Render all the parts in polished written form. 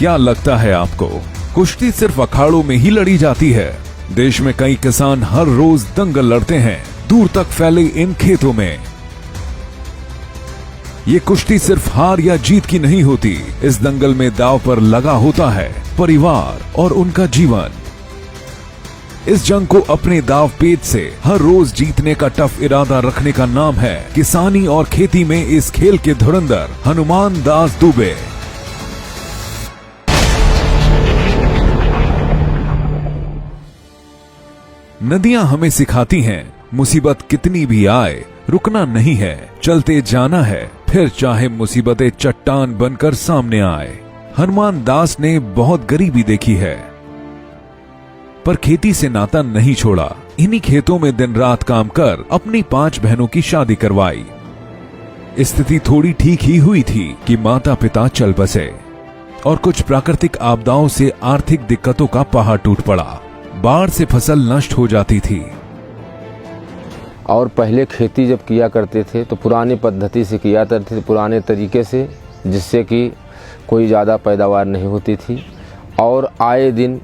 क्या लगता है आपको, कुश्ती सिर्फ अखाड़ों में ही लड़ी जाती है? देश में कई किसान हर रोज दंगल लड़ते हैं दूर तक फैले इन खेतों में। ये कुश्ती सिर्फ हार या जीत की नहीं होती, इस दंगल में दांव पर लगा होता है परिवार और उनका जीवन। इस जंग को अपने दांव पेच से हर रोज जीतने का टफ इरादा रखने का नाम है किसानी और खेती में इस खेल के धुरंधर हनुमान दास दुबे। नदियां हमें सिखाती हैं, मुसीबत कितनी भी आए रुकना नहीं है, चलते जाना है, फिर चाहे मुसीबतें चट्टान बनकर सामने आए। हनुमान दास ने बहुत गरीबी देखी है, पर खेती से नाता नहीं छोड़ा। इन्हीं खेतों में दिन रात काम कर अपनी 5 बहनों की शादी करवाई। स्थिति थोड़ी ठीक ही हुई थी कि माता पिता चल बसे और कुछ प्राकृतिक आपदाओं से आर्थिक दिक्कतों का पहाड़ टूट पड़ा। बाढ़ से फसल नष्ट हो जाती थी। और पहले खेती जब किया करते थे तो पुरानी पद्धति से किया करते थे, पुराने तरीके से, जिससे कि कोई ज़्यादा पैदावार नहीं होती थी। और आए दिन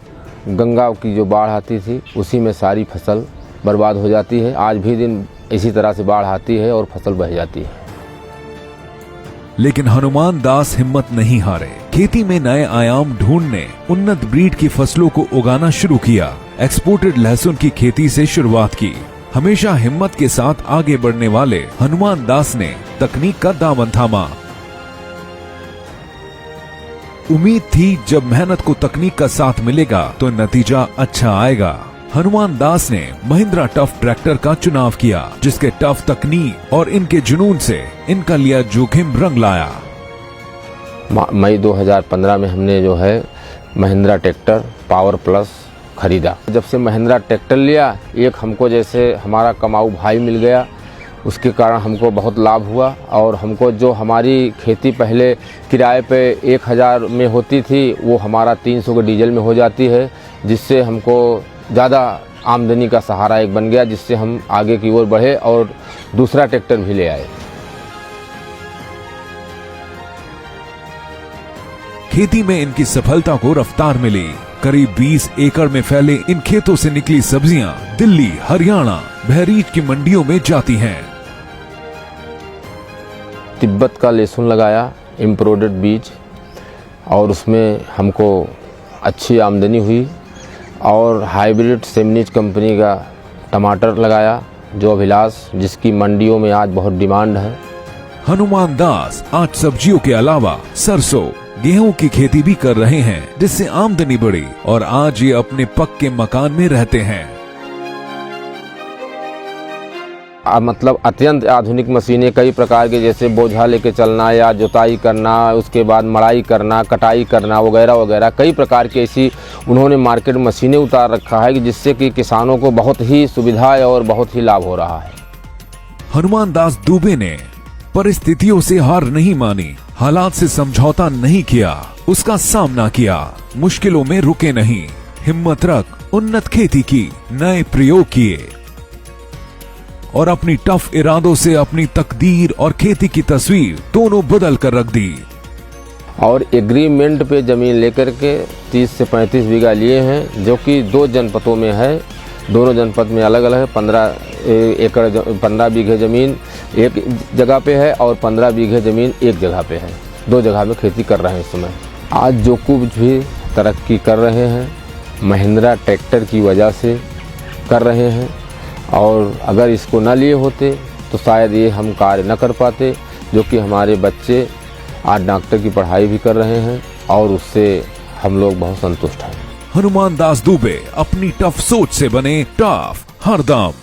गंगा की जो बाढ़ आती थी उसी में सारी फसल बर्बाद हो जाती है। आज भी दिन इसी तरह से बाढ़ आती है और फसल बह जाती है। लेकिन हनुमान दास हिम्मत नहीं हारे। खेती में नए आयाम ढूंढने उन्नत ब्रीड की फसलों को उगाना शुरू किया। एक्सपोर्टेड लहसुन की खेती से शुरुआत की। हमेशा हिम्मत के साथ आगे बढ़ने वाले हनुमान दास ने तकनीक का दामन थामा। उम्मीद थी जब मेहनत को तकनीक का साथ मिलेगा तो नतीजा अच्छा आएगा। हनुमान दास ने महिंद्रा टफ ट्रैक्टर का चुनाव किया, जिसके टफ तकनीक और इनके जुनून से इनका लिया जोखिम रंग लाया। मई 2015 में हमने जो है महिंद्रा ट्रैक्टर पावर प्लस खरीदा। जब से महिंद्रा ट्रैक्टर लिया, एक हमको जैसे हमारा कमाऊ भाई मिल गया, उसके कारण हमको बहुत लाभ हुआ। और हमको जो हमारी खेती पहले किराए पे 1000 में होती थी, वो हमारा 300 के डीजल में हो जाती है, जिससे हमको ज़्यादा आमदनी का सहारा एक बन गया, जिससे हम आगे की ओर बढ़े और दूसरा ट्रैक्टर भी ले आए। खेती में इनकी सफलता को रफ्तार मिली। करीब 20 एकड़ में फैले इन खेतों से निकली सब्जियां दिल्ली, हरियाणा, बहरीच की मंडियों में जाती हैं। तिब्बत का लहसुन लगाया, इम्पोर्टेड बीज, और उसमें हमको अच्छी आमदनी हुई। और हाइब्रिड सेमनिच कंपनी का टमाटर लगाया, जो अभिलाष, जिसकी मंडियों में आज बहुत डिमांड है। हनुमान दास आज सब्जियों के अलावा सरसों, गेहूं की खेती भी कर रहे हैं, जिससे आमदनी बढ़ी और आज ये अपने पक्के मकान में रहते हैं। मतलब अत्यंत आधुनिक मशीनें कई प्रकार के, जैसे बोझा लेके चलना या जुताई करना, उसके बाद मड़ाई करना, कटाई करना वगैरह वगैरह, कई प्रकार की ऐसी उन्होंने मार्केट में उतार रखा है कि जिससे कि किसानों को बहुत ही सुविधा और बहुत ही लाभ हो रहा है। हनुमान दास दुबे ने परिस्थितियों से हार नहीं मानी, हालात से समझौता नहीं किया, उसका सामना किया, मुश्किलों में रुके नहीं, हिम्मत रख उन्नत खेती की, नए प्रयोग किए और अपनी टफ इरादों से अपनी तकदीर और खेती की तस्वीर दोनों बदल कर रख दी। और एग्रीमेंट पे जमीन लेकर के 30 से 35 बीघा लिए हैं, जो कि 2 जनपदों में है। दोनों जनपद में अलग अलग है। 15 बीघे जमीन एक जगह पे है और 15 बीघे जमीन एक जगह पे है। 2 जगह में खेती कर रहे हैं इस समय। आज जो कुछ भी तरक्की कर रहे हैं, महिंद्रा ट्रैक्टर की वजह से कर रहे हैं। और अगर इसको न लिए होते तो शायद ये हम कार्य न कर पाते, जो कि हमारे बच्चे आज डॉक्टर की पढ़ाई भी कर रहे हैं और उससे हम लोग बहुत संतुष्ट हैं। हनुमान दास दुबे अपनी टफ सोच से बने टफ हरदम।